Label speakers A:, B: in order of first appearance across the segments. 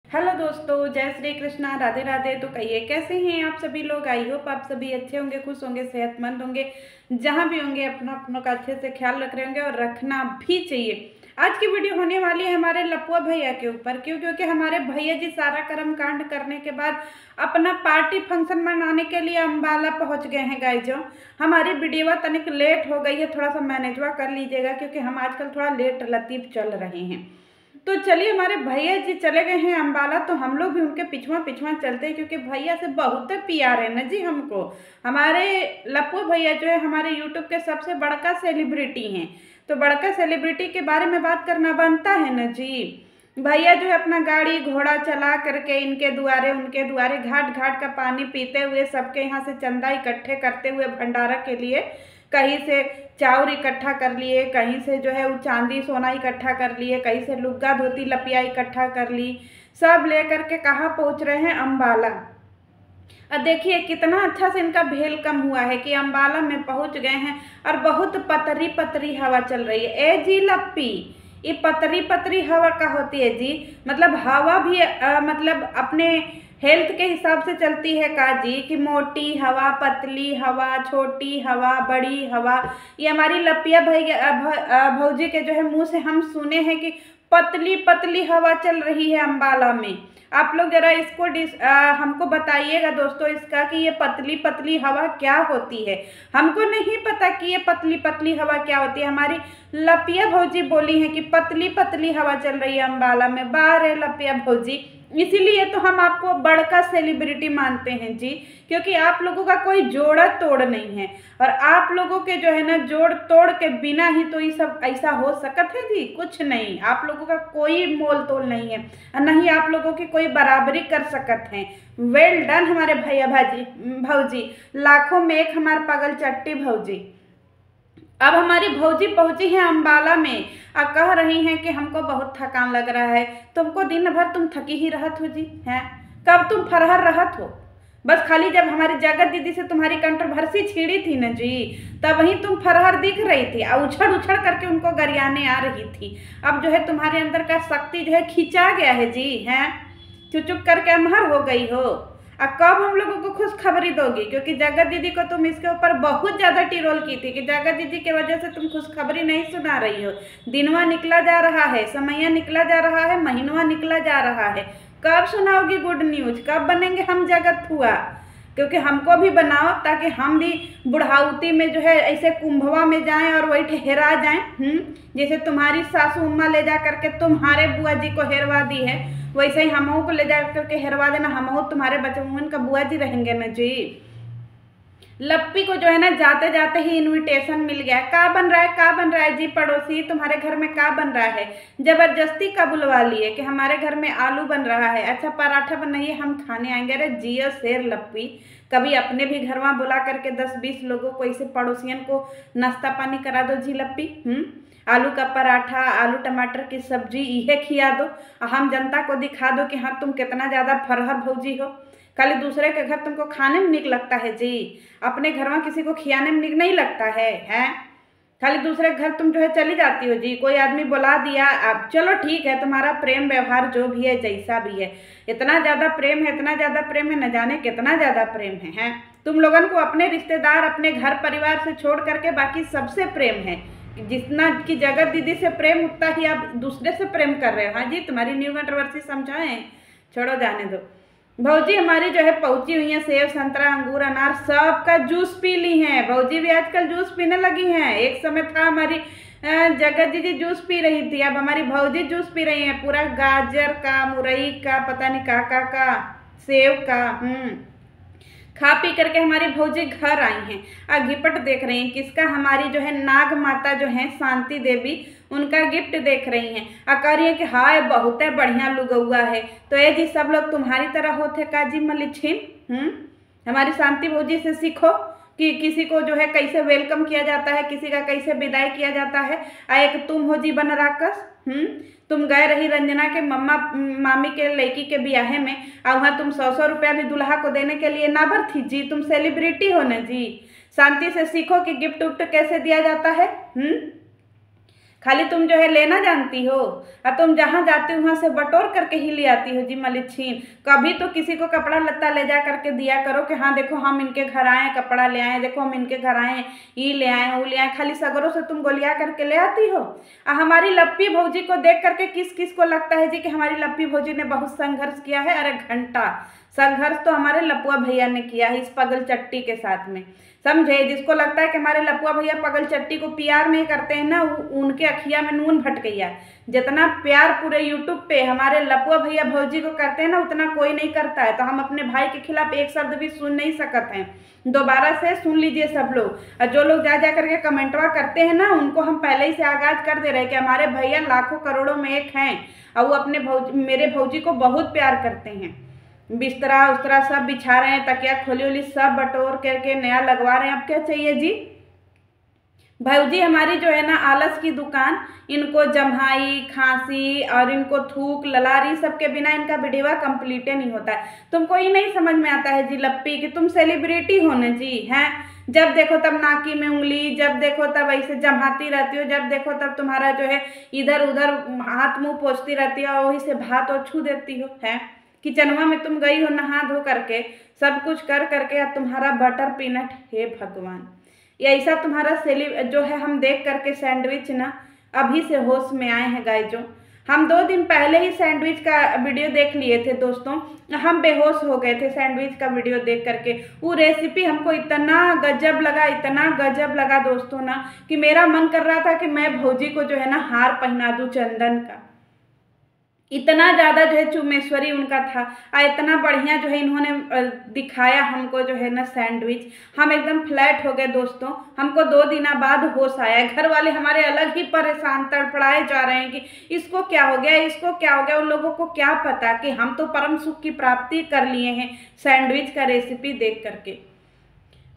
A: Hello दोस्तों, जय श्री कृष्णा, राधे राधे। तो कहिए कैसे हैं आप सभी लोग। आई होप आप सभी अच्छे होंगे, खुश होंगे, सेहतमंद होंगे। जहां भी होंगे अपना अपनों का अच्छे से ख्याल रख रहे होंगे और रखना भी चाहिए। आज की वीडियो होने वाली है हमारे लपुआ भैया के ऊपर। क्योंकि हमारे भैया जी सारा कर्म कांड करने के बाद अपना पार्टी फंक्शन मनाने के लिए अम्बाला पहुंच गए हैं गाइजो। हमारी वीडियो तनिक लेट हो गई है, थोड़ा सा मैनेजवा कर लीजिएगा क्योंकि हम आजकल थोड़ा लेट लतीफ चल रहे हैं। तो चलिए, हमारे भैया जी चले गए हैं अम्बाला, तो हम लोग भी उनके पिछवा पिछवा चलते हैं क्योंकि भैया से बहुत प्यार है ना जी हमको। हमारे लप्पू भैया जो है हमारे यूट्यूब के सबसे बड़का सेलिब्रिटी हैं। तो बड़का सेलिब्रिटी के बारे में बात करना बनता है ना जी। भैया जो है अपना गाड़ी घोड़ा चला करके इनके दुआरे उनके दुआरे घाट घाट का पानी पीते हुए सबके यहाँ से चंदा इकट्ठे करते हुए भंडारा के लिए कहीं से चाउर इकट्ठा कर लिए, कहीं से जो है वो चांदी सोना इकट्ठा कर लिए, कहीं से लुग्गा धोती लपिया इकट्ठा कर ली। सब लेकर के कहाँ पहुँच रहे हैं, अम्बाला। और देखिए कितना अच्छा से इनका भेल कम हुआ है कि अम्बाला में पहुंच गए हैं और बहुत पतरी पतरी हवा चल रही है। ए जी लप्पी, ये पतरी पतरी हवा का होती है जी। मतलब हवा भी मतलब अपने हेल्थ के हिसाब से चलती है का जी, कि मोटी हवा, पतली हवा, छोटी हवा, बड़ी हवा। ये हमारी लपिया भौजी के जो है मुंह से हम सुने हैं कि पतली पतली हवा चल रही है अम्बाला में। आप लोग जरा इसको हमको बताइएगा दोस्तों इसका कि ये पतली पतली हवा क्या होती है। हमको नहीं पता कि ये पतली पतली हवा क्या होती है। हमारी लपिया भौजी बोली है कि पतली पतली हवा चल रही है अम्बाला में। बाहर है लपिया भौजी, इसीलिए तो हम आपको बड़का सेलिब्रिटी मानते हैं जी। क्योंकि आप लोगों का कोई जोड़ा तोड़ नहीं है और आप लोगों के जो है ना जोड़ तोड़ के बिना ही तो ये सब ऐसा हो सकत है जी। कुछ नहीं, आप लोगों का कोई मोल तोल नहीं है और नहीं आप लोगों की कोई बराबरी कर सकत हैं। वेल डन हमारे भैया भाजी भौजी, लाखों में एक हमारे पागल चट्टी भौजी। अब हमारी भौजी पहुंची है अम्बाला में और कह रही हैं कि हमको बहुत थकान लग रहा है। तुमको दिन भर तुम थकी ही रहत हो जी, हैं कब तुम फरहर रहत हो। बस खाली जब हमारी जगत दीदी से तुम्हारी कंट्रोवर्सी छिड़ी थी न जी, तब वहीं तुम फरहर दिख रही थी और उछड़ उछड़ करके उनको गरियाने आ रही थी। अब जो है तुम्हारे अंदर का शक्ति जो है खिंचा गया है जी, हैं चुचुक करके अमहर हो गई हो। अब कब हम लोगों को खुशखबरी दोगी, क्योंकि जगत दीदी को तुम इसके ऊपर बहुत ज़्यादा टिरोल की थी कि जगत दीदी की वजह से तुम खुशखबरी नहीं सुना रही हो। दिनवा निकला जा रहा है, समैया निकला जा रहा है, महीनवा निकला जा रहा है। कब सुनाओगी गुड न्यूज, कब बनेंगे हम जगत फुआ। क्योंकि हमको भी बनाओ ताकि हम भी बुढ़ाउती में जो है ऐसे कुंभवा में जाएं और वही हेरा जाएं। जैसे तुम्हारी सासू अम्मा ले जा करके तुम्हारे बुआ जी को हेरवा दी है, वैसे ही हमों को ले जा करके हेरवा देना। हमों तुम्हारे बचपन का बुआ जी रहेंगे ना जी। लप्पी को जो है ना जाते जाते ही इनविटेशन मिल गया। का बन रहा है, का बन रहा है जी पड़ोसी, तुम्हारे घर में का बन रहा है। जबरदस्ती का बुलवा लिए कि हमारे घर में आलू बन रहा है, अच्छा पराठा बनाइए हम खाने आएंगे। अरे जियो शेर लप्पी, कभी अपने भी घर में बुला करके 10-20 लोगों को ऐसे पड़ोसियन को नाश्ता पानी करा दो जी लप्पी। आलू का पराठा, आलू टमाटर की सब्जी इहे खिया दो और हम जनता को दिखा दो कि हाँ तुम कितना ज़्यादा फरहर भौजी हो। खाली दूसरे के घर तुमको खाने में निक लगता है जी, अपने घर में किसी को खियाने में निक नहीं लगता है, हैं खाली दूसरे घर तुम जो है चली जाती हो जी। कोई आदमी बुला दिया, अब चलो ठीक है तुम्हारा प्रेम व्यवहार जो भी है जैसा भी है, इतना ज़्यादा प्रेम है, इतना ज़्यादा प्रेम है, न जाने कितना ज़्यादा प्रेम है, हैं तुम लोगन को अपने रिश्तेदार अपने घर परिवार से छोड़ करके बाकी सबसे प्रेम है। जितना कि जगत दीदी से प्रेम उतना ही आप दूसरे से प्रेम कर रहे हो। हाँ जी, तुम्हारी न्यू कंट्रोवर्सी समझाएं, छोड़ो जाने दो। भौजी हमारी जो है पहुंची हुई है, सेब संतरा अंगूर अनार सबका जूस पी ली हैं। भौजी भी आजकल जूस पीने लगी हैं। एक समय था हमारी जगत दीदी जूस पी रही थी, अब हमारी भौजी जूस पी रही हैं। पूरा गाजर का, मुरई का, पता नहीं काका का, सेब का। खा पी करके हमारी भौजी घर आई हैं और गिफ्ट देख रही हैं किसका, हमारी जो है नाग माता जो है शांति देवी, उनका गिफ्ट देख रही हैं और कह रही है कि हाय बहुत बढ़िया लुगौआ है। तो ये जी सब लोग तुम्हारी तरह होते का जी मलिछिन। हमारी शांति भौजी से सीखो कि किसी को जो है कैसे वेलकम किया जाता है, किसी का कैसे विदाई किया जाता है। एक तुम हो जी बन राकस। तुम गए रही रंजना के मम्मा मामी के लड़की के ब्याहे में और वहाँ तुम 100-100 रुपया भी दुल्हा को देने के लिए ना भर थी जी। तुम सेलिब्रिटी हो ना जी, शांति से सीखो कि गिफ्ट उफ्ट कैसे दिया जाता है। खाली तुम जो है लेना जानती हो, और तुम जहाँ जाती हो वहाँ से बटोर करके ही ले आती हो जी मलिच्छीन। कभी तो किसी को कपड़ा लत्ता ले जा करके दिया करो कि हाँ देखो हम इनके घर आए कपड़ा ले आए, देखो हम इनके घर आए ये ले आए वो ले आए। खाली सगरों से तुम गोलिया करके ले आती हो। हमारी लप्पी भौजी को देख करके किस किस को लगता है जी कि हमारी लप्पी भौजी ने बहुत संघर्ष किया है? अरे घंटा संघर्ष तो हमारे लपुआ भैया ने किया है इस पगल चट्टी के साथ में, समझे। जिसको लगता है कि हमारे लपुआ भैया पगल चट्टी को प्यार नहीं करते हैं ना, उनके अखिया में नून भट गया। जितना प्यार पूरे यूट्यूब पे हमारे लपुआ भैया भौजी को करते हैं ना, उतना कोई नहीं करता है। तो हम अपने भाई के खिलाफ एक शब्द भी सुन नहीं सकते हैं। दोबारा से सुन लीजिए सब लोग, और जो लोग जा जा करके कमेंटवा करते हैं ना, उनको हम पहले ही से आगाज कर दे रहे हैं कि हमारे भैया लाखों करोड़ों में एक हैं, और वो अपने मेरे भौजी को बहुत प्यार करते हैं। बिस्तरा उस्तरा सब बिछा रहे हैं, तकिया खोली ओली सब बटोर करके नया लगवा रहे हैं। अब क्या चाहिए जी? भौजी हमारी जो है ना आलस की दुकान, इनको जम्हाई खांसी और इनको थूक ललारी सबके बिना इनका वीडियो कंप्लीट नहीं होता है। तुमको ये नहीं समझ में आता है जी लप्पी कि तुम सेलिब्रिटी हो ना जी, हैं। जब देखो तब नाकी में उंगली, जब देखो तब ऐसे जमाती रहती हो, जब देखो तब तुम्हारा जो है इधर उधर हाथ मुंह पोंछती रहती है, और वही से भात और छू देती हो, है। किचनवा में तुम गई हो नहा धो करके सब कुछ कर करके, अब तुम्हारा बटर पीनट, हे भगवान। ये ऐसा तुम्हारा जो है हम देख करके सैंडविच ना अभी से होश में आए हैं गाइस। जो हम 2 दिन पहले ही सैंडविच का वीडियो देख लिए थे दोस्तों, हम बेहोश हो गए थे सैंडविच का वीडियो देख करके। वो रेसिपी हमको इतना गजब लगा, इतना गजब लगा दोस्तों ना, कि मेरा मन कर रहा था कि मैं भौजी को जो है ना हार पहना दूं चंदन का। इतना ज़्यादा जो है चुमेश्वरी उनका था, और इतना बढ़िया जो है इन्होंने दिखाया हमको जो है ना सैंडविच। हम एकदम फ्लैट हो गए दोस्तों। हमको 2 दिन बाद होश आया। घर वाले हमारे अलग ही परेशान तड़पड़ाए जा रहे हैं कि इसको क्या हो गया, इसको क्या हो गया। उन लोगों को क्या पता कि हम तो परम सुख की प्राप्ति कर लिए हैं सैंडविच का रेसिपी देख करके।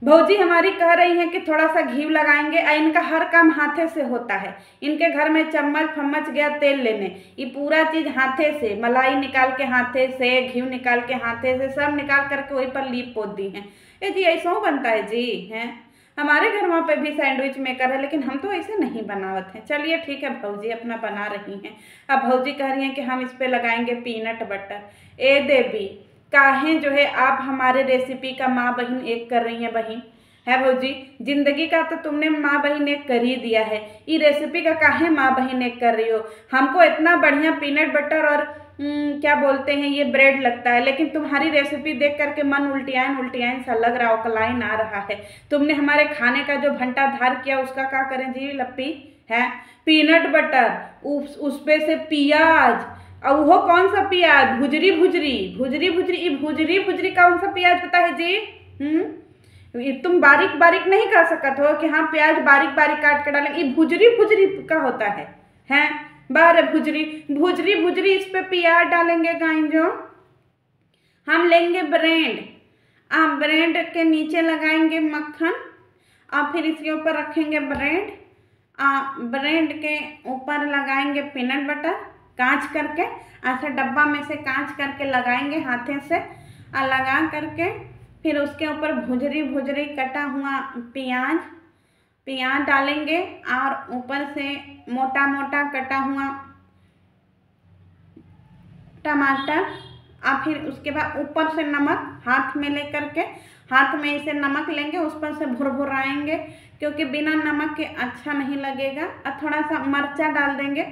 A: भौजी हमारी कह रही हैं कि थोड़ा सा घी लगाएंगे, और इनका हर काम हाथे से होता है। इनके घर में चम्मच फम्मच गया तेल लेने, ये पूरा चीज़ हाथे से, मलाई निकाल के हाथे से, घी निकाल के हाथे से, सब निकाल करके वही पर लीप पोत दी हैं। ये जी ऐसा बनता है जी, हैं। हमारे घर वहाँ पे भी सैंडविच मेकर है, लेकिन हम तो ऐसे नहीं बनावत हैं। चलिए ठीक है, भौजी अपना बना रही हैं। अब भौजी कह रही हैं कि हम इस पर लगाएंगे पीनट बटर। ए देवी, काहे जो है आप हमारे रेसिपी का माँ बहन एक कर रही हैं बहन, है भौजी। जिंदगी का तो तुमने माँ बहन एक कर ही दिया है, ये रेसिपी का काहे माँ बहन एक कर रही हो। हमको इतना बढ़िया पीनट बटर और क्या बोलते हैं ये ब्रेड लगता है, लेकिन तुम्हारी रेसिपी देख करके मन उल्टियान सा लग रहा, कलाइन आ रहा है। तुमने हमारे खाने का जो भंटाधार किया उसका क्या करें जी लप्पी, है। पीनट बटर, उस पे से प्याज, और वो कौन सा प्याज, भुजरी भुजरी भुजरी भुजरी, ये भुजरी भुजरी कौन सा प्याज पता है जी? तुम बारीक बारीक नहीं कर सकते हो कि हाँ प्याज बारीक बारीक काट के डालेंगे। ये भुजरी भुजरी का होता है, हैं। बारे भुजरी भुजरी भुजरी, इस पे प्याज डालेंगे गाय। जो हम लेंगे ब्रेड, ब्रेड के नीचे लगाएंगे मक्खन, और फिर इसके ऊपर रखेंगे ब्रेड, ब्रेड के ऊपर लगाएंगे पीनट बटर कांच करके, ऐसा डब्बा में से कांच करके लगाएंगे हाथे से, और लगा करके फिर उसके ऊपर भुजरी भुजरी कटा हुआ प्याज डालेंगे, और ऊपर से मोटा मोटा कटा हुआ टमाटर, और फिर उसके बाद ऊपर से नमक हाथ में लेकर के, हाथ में इसे नमक लेंगे, उस पर से भुरभुराएंगे, क्योंकि बिना नमक के अच्छा नहीं लगेगा। और थोड़ा सा मरचा डाल देंगे,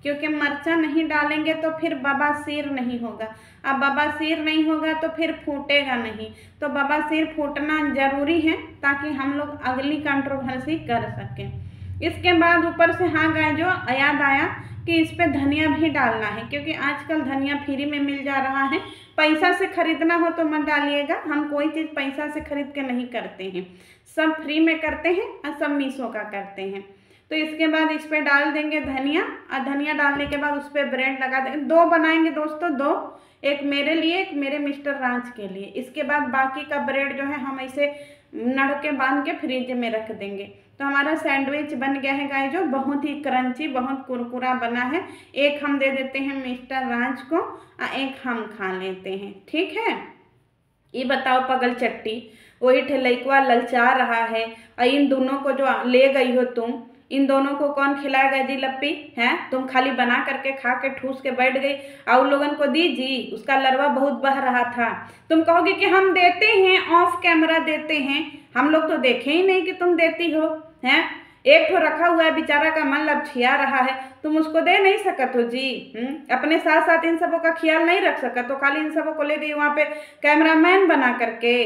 A: क्योंकि मरचा नहीं डालेंगे तो फिर बवासीर नहीं होगा, अब बवासीर नहीं होगा तो फिर फूटेगा नहीं। तो बवासीर फूटना जरूरी है ताकि हम लोग अगली कंट्रोवर्सी कर सकें। इसके बाद ऊपर से हाँ गाय जो याद आया कि इस पे धनिया भी डालना है, क्योंकि आजकल धनिया फ्री में मिल जा रहा है। पैसा से खरीदना हो तो मत डालिएगा, हम कोई चीज़ पैसा से खरीद के नहीं करते हैं, सब फ्री में करते हैं और सब मीशो का करते हैं। तो इसके बाद इस पर डाल देंगे धनिया, और धनिया डालने के बाद उस पर ब्रेड लगा देंगे। 2 बनाएंगे दोस्तों, 2, एक मेरे लिए एक मेरे मिस्टर राज के लिए। इसके बाद बाकी का ब्रेड जो है हम ऐसे नड़ के बांध के फ्रिज में रख देंगे। तो हमारा सैंडविच बन गया है गाइस, जो बहुत ही क्रंची बहुत कुरकुरा बना है। एक हम दे देते हैं मिस्टर राज को, और एक हम खा लेते हैं, ठीक है। ये बताओ पगल चट्टी, वही ठेलैकवा ललचा रहा है, और इन दोनों को जो ले गई हो तुम, इन दोनों को कौन खिलाएगा जी लप्पी? हैं, तुम खाली बना करके खा के ठूस के बैठ गई और लोगन को दी जी, उसका लरवा बहुत बह रहा था। तुम कहोगे कि हम देते हैं, ऑफ कैमरा देते हैं, हम लोग तो देखे ही नहीं कि तुम देती हो। हैं, एक तो रखा हुआ है बेचारा का मन लपछिया रहा है, तुम उसको दे नहीं सकत हो जी। अपने साथ साथ इन सबों का ख्याल नहीं रख सकत हो, खाली इन सबों को ले गई वहाँ पे कैमरामैन बना करके।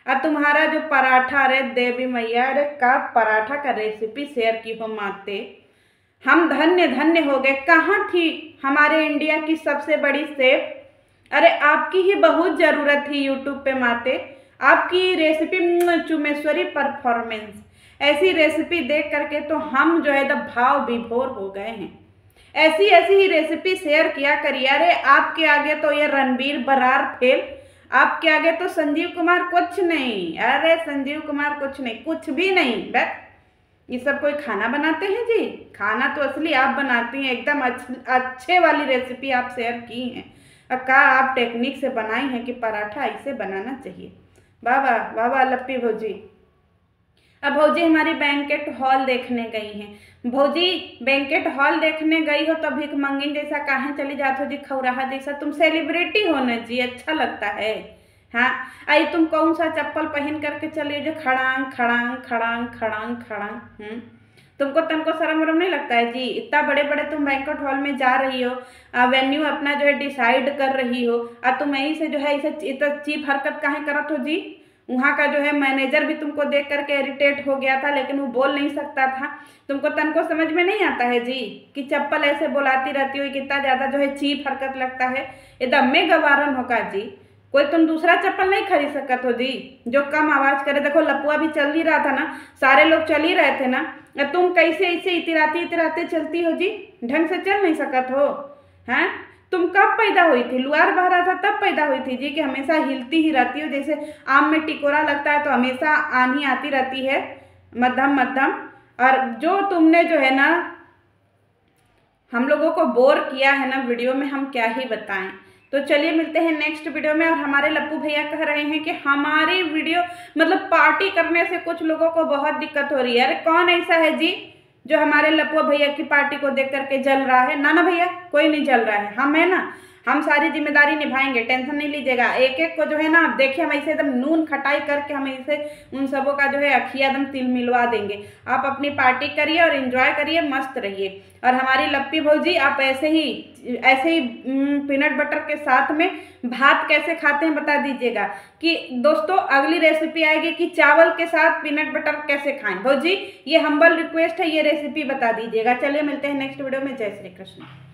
A: और तुम्हारा जो पराठा, अरे देवी मैया, अरे का पराठा का रेसिपी शेयर की हो माते, हम धन्य धन्य हो गए। कहाँ थी हमारे इंडिया की सबसे बड़ी शेफ? अरे आपकी ही बहुत ज़रूरत थी यूट्यूब पे माते, आपकी रेसिपी चुमेश्वरी परफॉर्मेंस, ऐसी रेसिपी देख करके तो हम जो है द भाव विभोर हो गए हैं। ऐसी ऐसी ही रेसिपी शेयर किया करिए। अरे आपके आगे तो ये रणबीर बरार फेल, आपके आगे तो संजीव कुमार कुछ नहीं। अरे संजीव कुमार कुछ नहीं, कुछ भी नहीं। बस ये सब कोई खाना बनाते हैं जी? खाना तो असली आप बनाती हैं, एकदम अच्छे वाली रेसिपी आप शेयर की हैं। का आप टेक्निक से बनाई हैं कि पराठा ऐसे बनाना चाहिए। वाह वाह वाह वाह लप्पी भौजी। अब भौजी हमारी बैंकेट हॉल देखने गई हैं। भौजी बैंकेट हॉल देखने गई हो तो भिख मंगिन जैसा काहे चली जाते हो जी, खौराहा जैसा? तुम सेलिब्रिटी हो ना जी, अच्छा लगता है। हाँ, आई तुम कौन सा चप्पल पहन करके चली जो खड़ांग खड़ांग खड़ांग खड़ांग खड़ांग। तुमको तुमको शर्म वरम नहीं लगता है जी? इतना बड़े बड़े तुम बैंकेट हॉल में जा रही हो, वेन्यू अपना जो है डिसाइड कर रही हो, और तुम यहीं से जो है इसे इतना चीप हरकत काहे करत हो जी? वहाँ का जो है मैनेजर भी तुमको देख करके इरिटेट हो गया था, लेकिन वो बोल नहीं सकता था। तुमको तन को समझ में नहीं आता है जी कि चप्पल ऐसे बुलाती रहती हो, कितना ज़्यादा जो है चीप हरकत लगता है। एकदम में गवारन होगा जी, कोई तुम दूसरा चप्पल नहीं खरीद सकत हो जी जो कम आवाज़ करे। देखो लपुआ भी चल ही रहा था ना, सारे लोग चल ही रहे थे ना, तुम कैसे ऐसे इतराते इतराते चलती हो जी? ढंग से चल नहीं सकत हो? हैं, तुम कब पैदा हुई थी? लुआर बह रहा था तब पैदा हुई थी जी कि हमेशा हिलती ही रहती हो? जैसे आम में टिकोरा लगता है तो हमेशा आंधी आती रहती है मध्यम मध्यम। और जो तुमने जो है ना हम लोगों को बोर किया है ना वीडियो में, हम क्या ही बताएं। तो चलिए मिलते हैं नेक्स्ट वीडियो में। और हमारे लप्पू भैया कह रहे हैं कि हमारी वीडियो मतलब पार्टी करने से कुछ लोगों को बहुत दिक्कत हो रही है। अरे कौन ऐसा है जी जो हमारे लप्पू भैया की पार्टी को देख करके जल रहा है? ना ना भैया, कोई नहीं जल रहा है, हम है ना, हम सारी जिम्मेदारी निभाएंगे, टेंशन नहीं लीजिएगा। एक एक को जो है ना आप देखिए, हम ऐसे एकदम नून खटाई करके हम ऐसे उन सबों का जो है अखिया एकदम तिल मिलवा देंगे। आप अपनी पार्टी करिए और एंजॉय करिए, मस्त रहिए। और हमारी लप्पी भौजी आप ऐसे ही पीनट बटर के साथ में भात कैसे खाते हैं बता दीजिएगा। कि दोस्तों अगली रेसिपी आएगी कि चावल के साथ पीनट बटर कैसे खाएं। भौजी ये हम्बल रिक्वेस्ट है, ये रेसिपी बता दीजिएगा। चलिए मिलते हैं नेक्स्ट वीडियो में। जय श्री कृष्ण।